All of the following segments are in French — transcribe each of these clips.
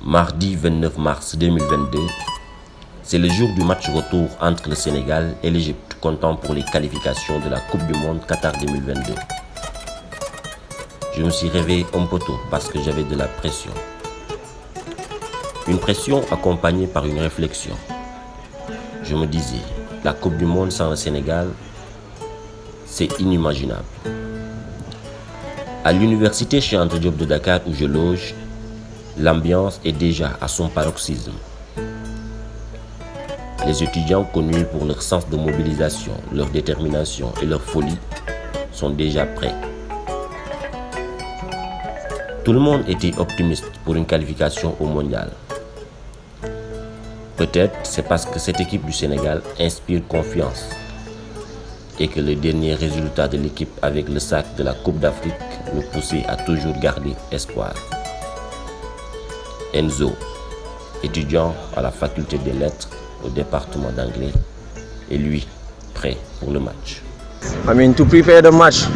Mardi 29 mars 2022, c'est le jour du match retour entre le Sénégal et l'Égypte, comptant pour les qualifications de la Coupe du Monde Qatar 2022. Je me suis réveillé un peu tôt parce que j'avais de la pression. Une pression accompagnée par une réflexion. Je me disais, la Coupe du Monde sans le Sénégal, c'est inimaginable. À l'université Cheikh Anta Diop de Dakar où je loge, l'ambiance est déjà à son paroxysme. Les étudiants connus pour leur sens de mobilisation, leur détermination et leur folie sont déjà prêts. Tout le monde était optimiste pour une qualification au mondial. Peut-être c'est parce que cette équipe du Sénégal inspire confiance et que le dernier résultat de l'équipe avec le sac de la Coupe d'Afrique nous poussait à toujours garder espoir. Enzo, étudiant à la faculté des lettres au département d'anglais, est lui prêt pour le match. To prepare the match.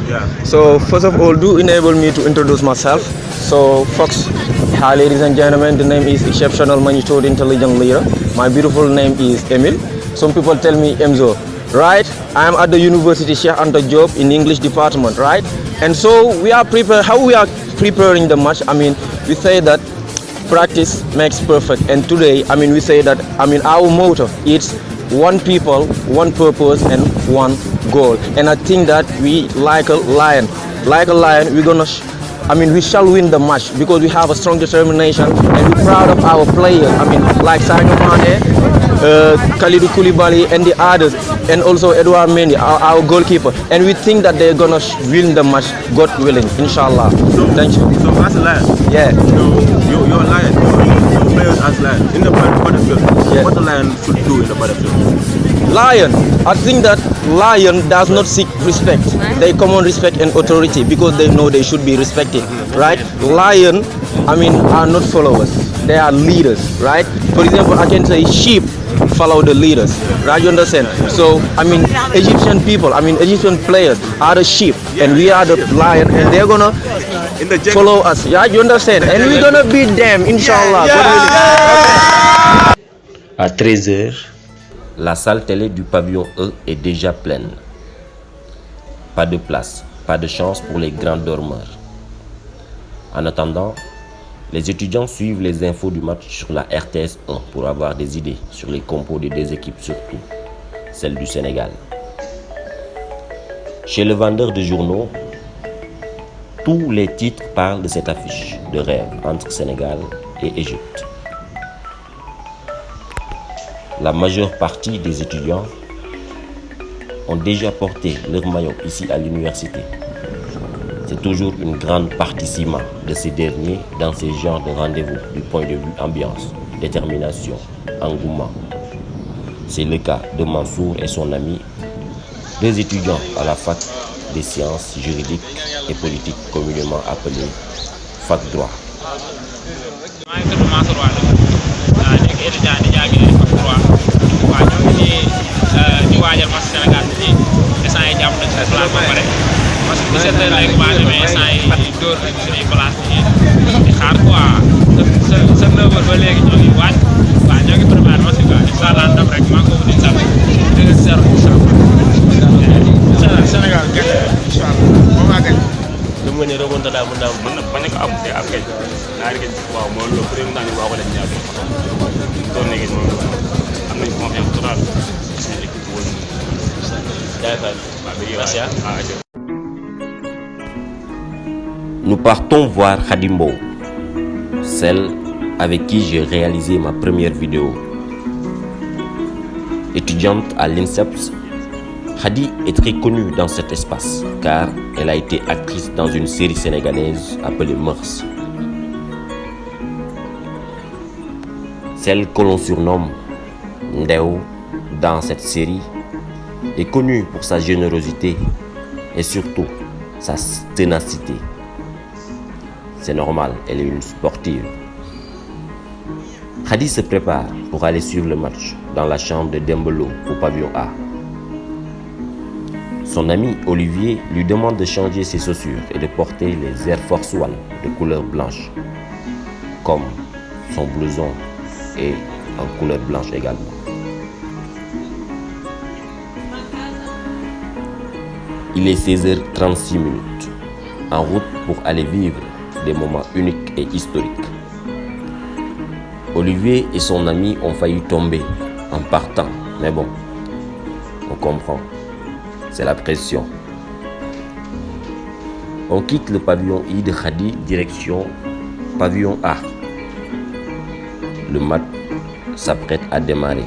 So first of all, do enable me to introduce myself. So Fox, hi ladies and gentlemen, the name is Exceptional Magnitude Intelligent Leader. My beautiful name is Emil. Some people tell me Enzo, right? I am at the University Cheikh Anta Diop in English department, right? And so we are preparing the match. We say that practice makes perfect, and today we say that our motto is one people, one purpose, and one goal. And I think that we like a lion we shall win the match because we have a strong determination and we're proud of our players. Like Sadio Mane, Kalidou Koulibaly and the others, and also Edouard Mendy, our goalkeeper. And we think that they're gonna win the match, God willing, inshallah. Thank you. So as a lion, you're a lion. Your players as lion in the battlefield. Yeah. What the lion should do in the battlefield? Lion, I think that lion does not seek respect. They command respect and authority because they know they should be respected, right? Lion, are not followers. They are leaders, right? For example, I can say sheep follow the leaders, right? You understand? So, Egyptian people, Egyptian players are the sheep and we are the lion and they're gonna follow us, yeah? You understand? And we're gonna beat them, inshallah. À 13h, la salle télé du pavillon E est déjà pleine. Pas de place, pas de chance pour les grands dormeurs. En attendant, les étudiants suivent les infos du match sur la RTS 1 pour avoir des idées sur les compos des deux équipes, surtout celle du Sénégal. Chez le vendeur de journaux, tous les titres parlent de cette affiche de rêve entre Sénégal et Égypte. La majeure partie des étudiants ont déjà porté leur maillot ici à l'université. C'est toujours une grande participation de ces derniers dans ces genres de rendez-vous du point de vue ambiance, détermination, engouement. C'est le cas de Mansour et son ami, deux étudiants à la fac des sciences juridiques et politiques communément appelée fac droit. Nous partons voir Khadimbo, celle avec qui j'ai réalisé ma première vidéo. Étudiante à l'INSEPS, Khadi est très connue dans cet espace car elle a été actrice dans une série sénégalaise appelée Mœurs. Celle que l'on surnomme Ndeo dans cette série est connue pour sa générosité et surtout sa ténacité. C'est normal, elle est une sportive. Khadi se prépare pour aller suivre le match dans la chambre de Dembélé au pavillon A. Son ami Olivier lui demande de changer ses chaussures et de porter les Air Force One de couleur blanche, comme son blouson est en couleur blanche également. Il est 16h36, en route pour aller vivre des moments uniques et historiques. Olivier et son ami ont failli tomber en partant, mais bon, on comprend, c'est la pression. On quitte le pavillon I de Khadi, direction pavillon A. Le match s'apprête à démarrer.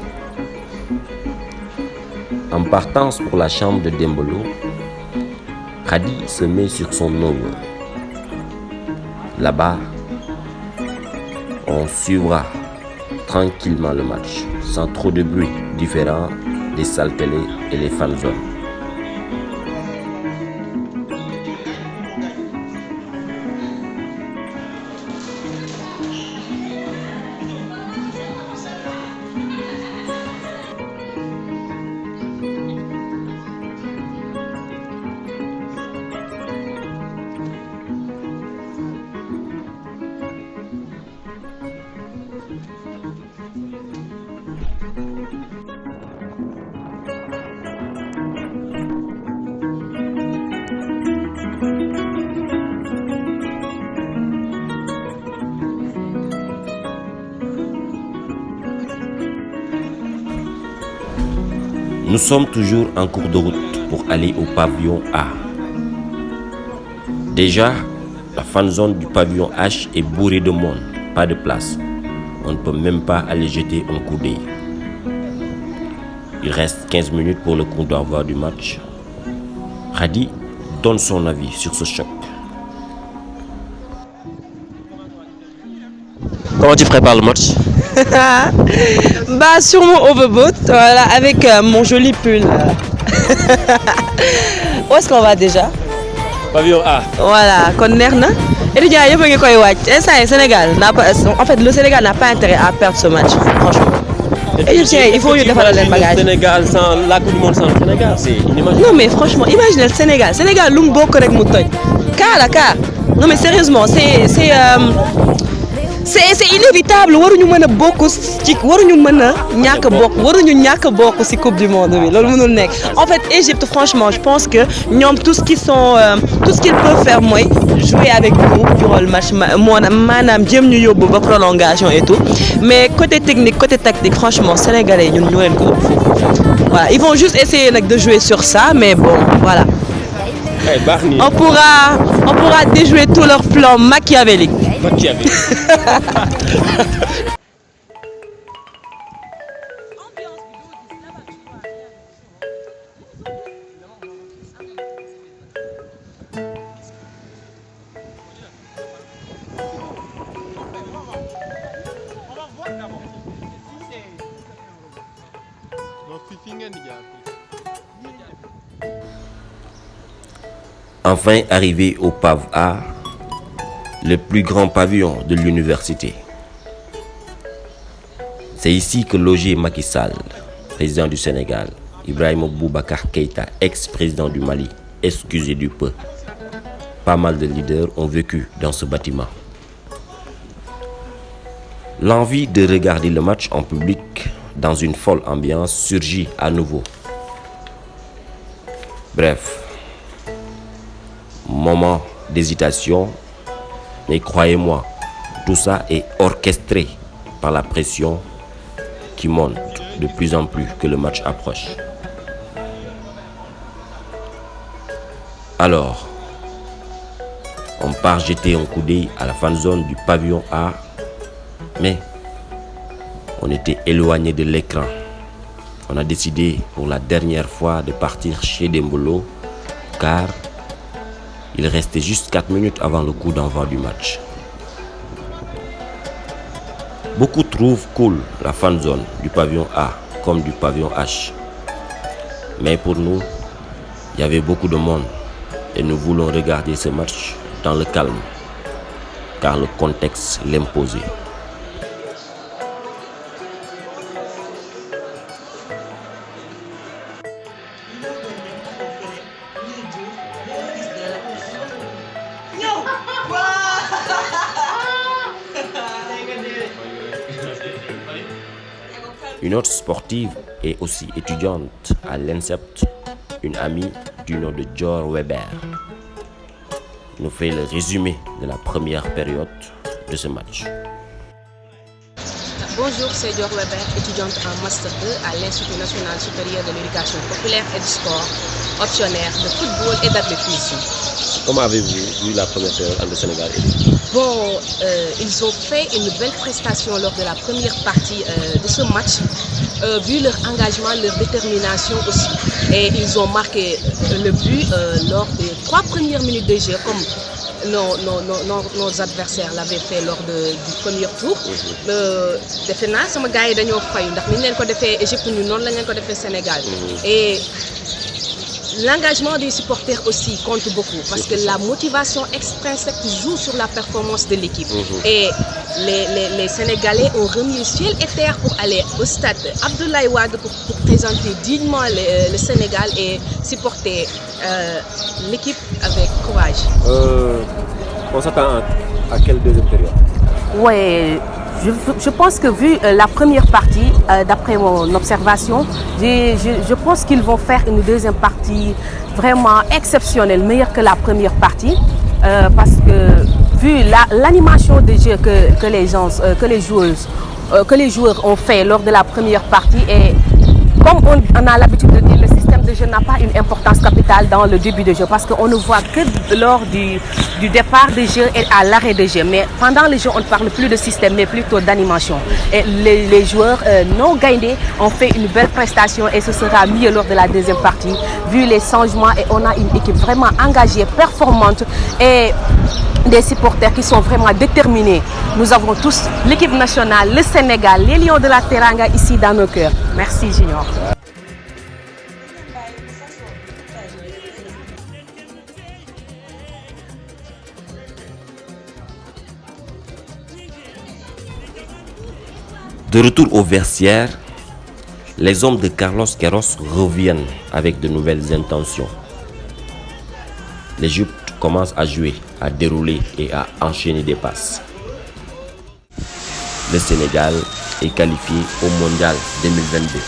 En partance pour la chambre de Dembolo, Khadi se met sur son œuvre. Là-bas, on suivra tranquillement le match, sans trop de bruit différent des salles télé et les fan zones. Nous sommes toujours en cours de route pour aller au pavillon A. Déjà, la fan zone du pavillon H est bourrée de monde, pas de place. On ne peut même pas aller jeter un coup d'œil. Il reste 15 minutes pour le coup d'envoi du match. Khadi donne son avis sur ce choc. Comment tu prépares le match? Bah sur mon overboat, voilà, avec mon joli pull. Où est-ce qu'on va déjà? Pavillon A. Voilà, kon neex na. Étudiants yëpp a ngi koy wàcc. Instant Sénégal n'a pas, en fait le Sénégal n'a pas intérêt à perdre ce match, franchement. Étudiants il faut ñu defal leen bagage. Sénégal sans la Coupe du Monde sans Sénégal, c'est inimaginable. Non mais franchement, imaginez le Sénégal. Sénégal lu mu bokk rek mu toj. Kaa. Non mais sérieusement, c'est inévitable. Waruñu mën a bokk ci waruñu mën a ñàkk bokk ci Coupe du Monde bi loolu mënul nekk. En fait Égypte franchement je pense que ñoom tout ce qu'ils peuvent faire mooy jouer avec nous durant le match maanaam jéem ñu yóbbu ba prolongation et tout, mais côté technique côté tactique franchement sénégalais ñun ñoo leen ko ëpp foofu. Voilà, ils vont juste essayer nag de jouer sur ça, mais bon voilà. On pourra déjouer tous leurs plans machiavéliques. Enfin arrivé au PAV A, le plus grand pavillon de l'université. C'est ici que logeait Macky Sall, président du Sénégal, Ibrahima Boubacar Keïta, ex-président du Mali, excusé du peu. Pas mal de leaders ont vécu dans ce bâtiment. L'envie de regarder le match en public dans une folle ambiance surgit à nouveau. Bref, moment d'hésitation, mais croyez-moi, tout ça est orchestré par la pression qui monte de plus en plus que le match approche. Alors, on part jeter un coup d'œil à la fan zone du pavillon A, mais on était éloigné de l'écran. On a décidé pour la dernière fois de partir chez Dembolo, car il restait juste 4 minutes avant le coup d'envoi du match. Beaucoup trouvent cool la fan zone du pavillon A comme du pavillon H. Mais pour nous, il y avait beaucoup de monde et nous voulons regarder ce match dans le calme, car le contexte l'imposait. Une autre sportive et aussi étudiante à l'INSEP, une amie du nom de Dior Weber, nous fait le résumé de la première période de ce match. Bonjour, c'est Dior Weber, étudiante en Master 2 à l'Institut national supérieur de l'éducation populaire et du sport, optionnaire de football et d'athlétisme. Comment avez-vous vu la première période entre le Sénégal et Bon, ils ont fait une belle prestation lors de la première partie de ce match, vu leur engagement, leur détermination aussi. Et ils ont marqué le but lors des 3 premières minutes de jeu, comme nos adversaires l'avaient fait lors du premier tour. Defe naa sama gars yi dañoo fayu ndax ni ñu leen ko defee Égypte ñu noonu la ñu leen ko defee Sénégal. Et l'engagement des supporters aussi compte beaucoup parce que la motivation extrinsèque joue sur la performance de l'équipe. Et les Sénégalais ont remis ciel et terre pour aller au stade Abdoulaye Wade pour présenter dignement le Sénégal et supporter l'équipe avec courage. On s'attend à quelle deuxième période? Oui, je pense que vu la première partie, d'après mon observation, je pense qu'ils vont faire une deuxième partie vraiment exceptionnelle, meilleure que la première partie, parce que vu l'animation de jeu que les joueurs ont fait lors de la première partie, et comme on a l'habitude de dire, le système de jeu n'a pas une importance capitale dans le début de jeu parce qu'on ne voit que lors du départ du jeu et à l'arrêt de jeu. Mais pendant le jeu, on ne parle plus de système, mais plutôt d'animation. Et les joueurs non gagnés ont fait une belle prestation et ce sera mieux lors de la deuxième partie, vu les changements. Et on a une équipe vraiment engagée, performante et des supporters qui sont vraiment déterminés. Nous avons tous l'équipe nationale, le Sénégal, les Lions de la Teranga ici dans nos cœurs. Merci Junior. De retour aux vestiaires, les hommes de Carlos Queiroz reviennent avec de nouvelles intentions. L'Égypte commence à jouer, à dérouler et à enchaîner des passes. Le Sénégal est qualifié au Mondial 2022.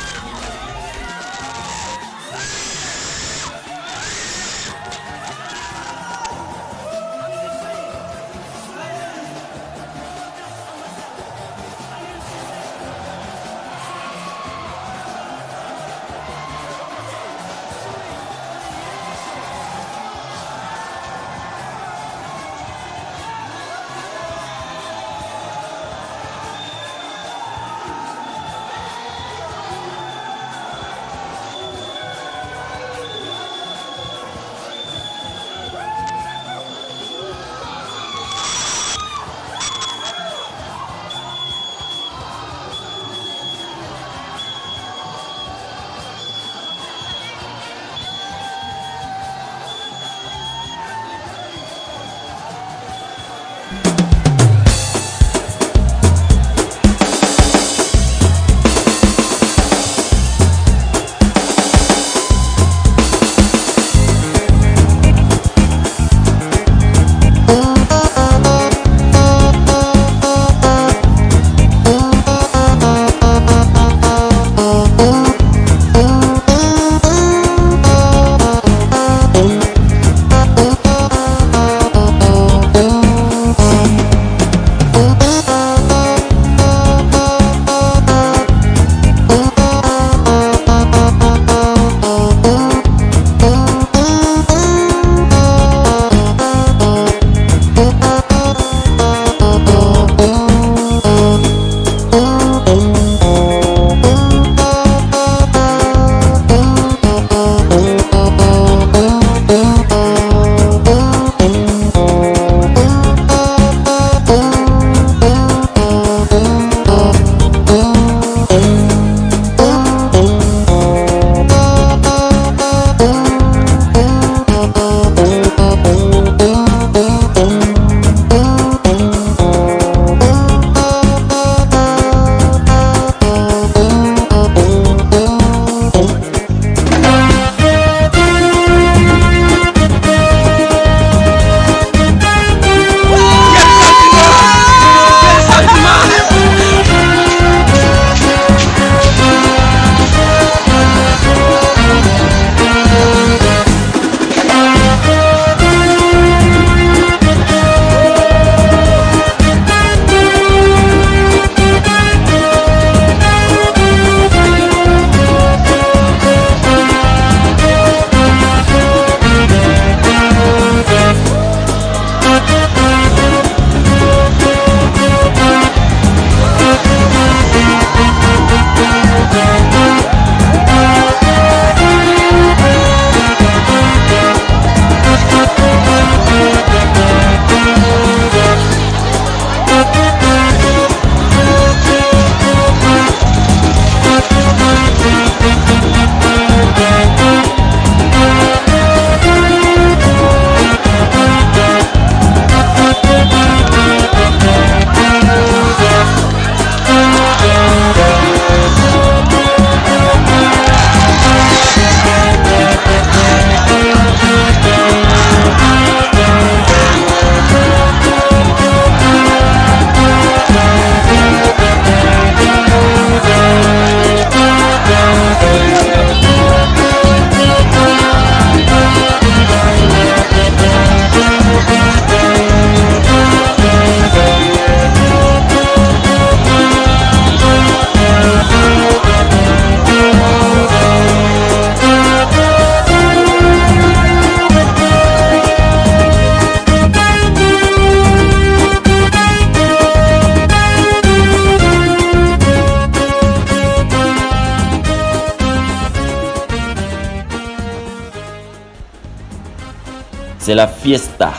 C'est la fiesta.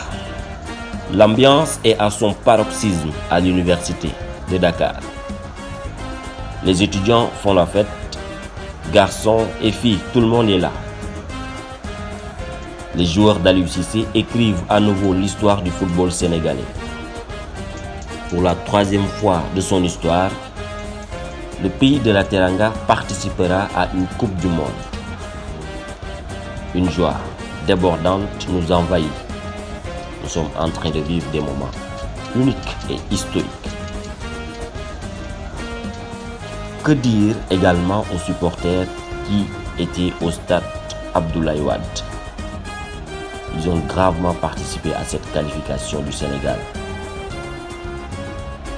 L'ambiance est à son paroxysme à l'université de Dakar. Les étudiants font la fête, garçons et filles, tout le monde est là. Les joueurs d'Aliou Cissé écrivent à nouveau l'histoire du football sénégalais. Pour la 3e fois de son histoire, le pays de la Teranga participera à une Coupe du Monde. Une joie débordante nous envahit. Nous sommes en train de vivre des moments uniques et historiques. Que dire également aux supporters qui étaient au stade Abdoulaye Wade? Ils ont gravement participé à cette qualification du Sénégal.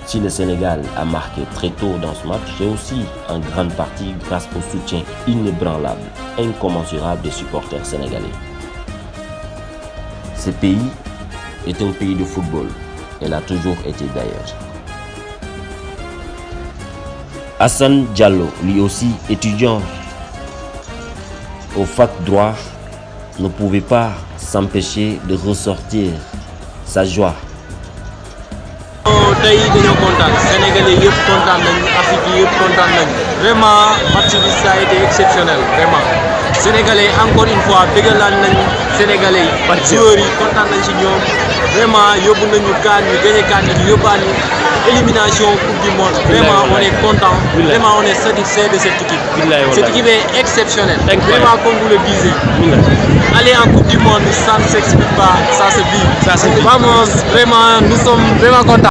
Si le Sénégal a marqué très tôt dans ce match, c'est aussi en grande partie grâce au soutien inébranlable, incommensurable des supporters sénégalais. Ce pays est un pays de football. Elle a toujours été d'ailleurs. Hassan Diallo, lui aussi étudiant au fac droit, ne pouvait pas s'empêcher de ressortir sa joie. tey dañoo kontaan Sénégalais yëpp kontaan nañu Afrique yëpp kontaan nañu vraiment match bi ça a été exceptionnel vraiment Sénégalais encore une fois bëggalaan nañu Sénégalais yi joueurs yi kontaan nañ ci ñoom vraiment yóbbu nañu CAN ñu gagné CAN ñu yóbbaale élimination coupe du monde vraiment on est content vraiment on est satisfait de cette équipe. Cette équipe est exceptionnelle vraiment comme vous le disiez. Aller en coupe du monde ça ne s'explique pas, ça se vit. Vamos, vraiment nous sommes vraiment contents.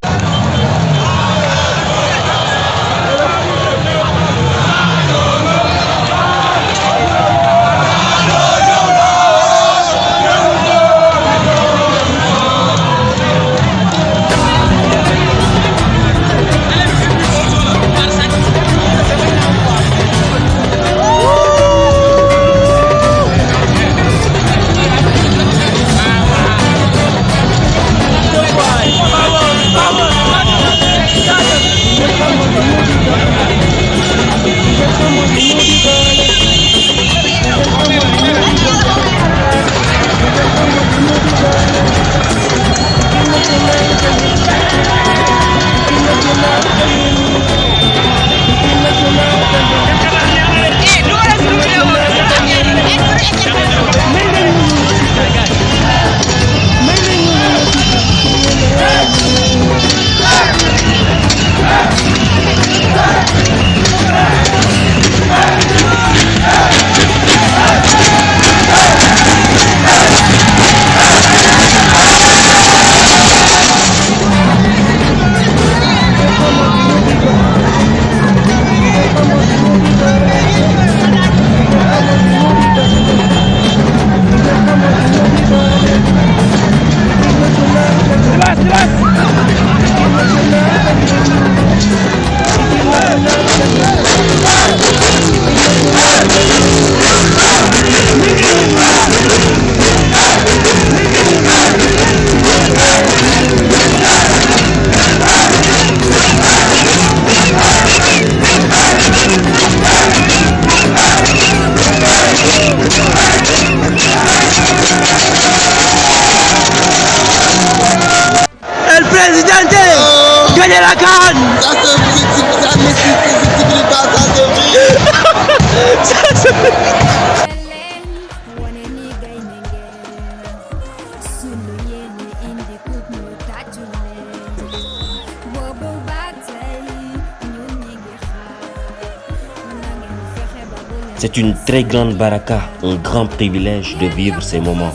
C'est une très grande baraka, un grand privilège de vivre ces moments.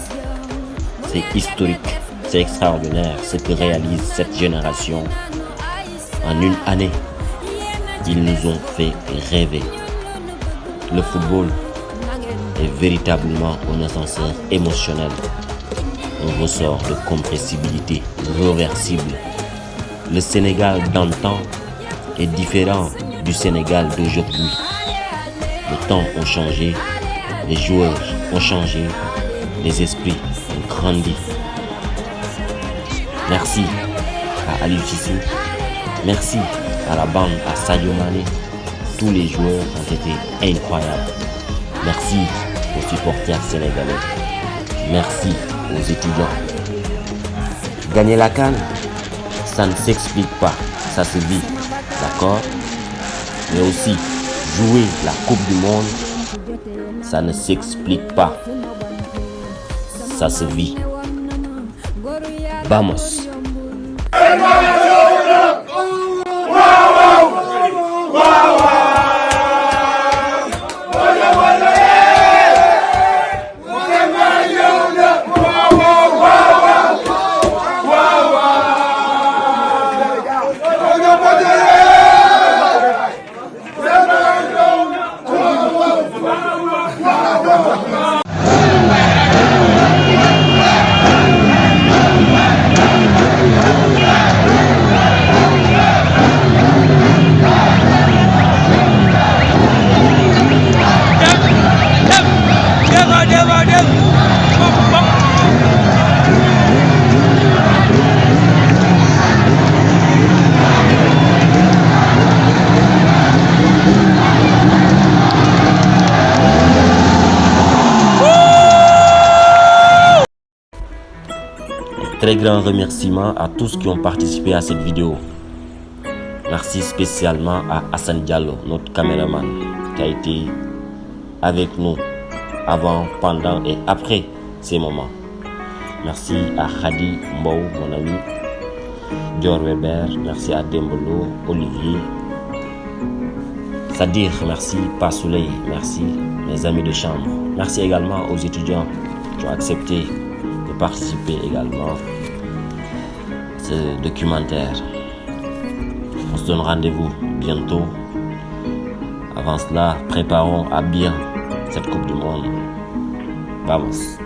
C'est historique, c'est extraordinaire ce que réalise cette génération. En une année, ils nous ont fait rêver. Le football est véritablement un ascenseur émotionnel. Un ressort de compressibilité réversible. Le Sénégal d'antan est différent du Sénégal d'aujourd'hui. Les temps ont changé, les joueurs ont changé, les esprits ont grandi. Merci à Aliou Cissé, merci à la bande, à Sadio Mané. Tous les joueurs ont été incroyables. Merci aux supporters sénégalais. Merci aux étudiants. Gagner la CAN, ça ne s'explique pas, ça se vit, d'accord? Mais aussi, jouer la Coupe du Monde, ça ne s'explique pas, ça se vit. Vamos! Très grand remerciement à tous qui ont participé à cette vidéo. Merci spécialement à Hassan Diallo, notre caméraman, qui a été avec nous avant, pendant et après ces moments. Merci à Khadi Mbou, mon ami, Dior Weber, merci à Dembolo, Olivier, Sadir, merci, Pasouley, merci, mes amis de chambre. Merci également aux étudiants qui ont accepté de participer également à ce documentaire. On se donne rendez-vous bientôt. Avant cela, préparons à bien cette Coupe du Monde. Vamos!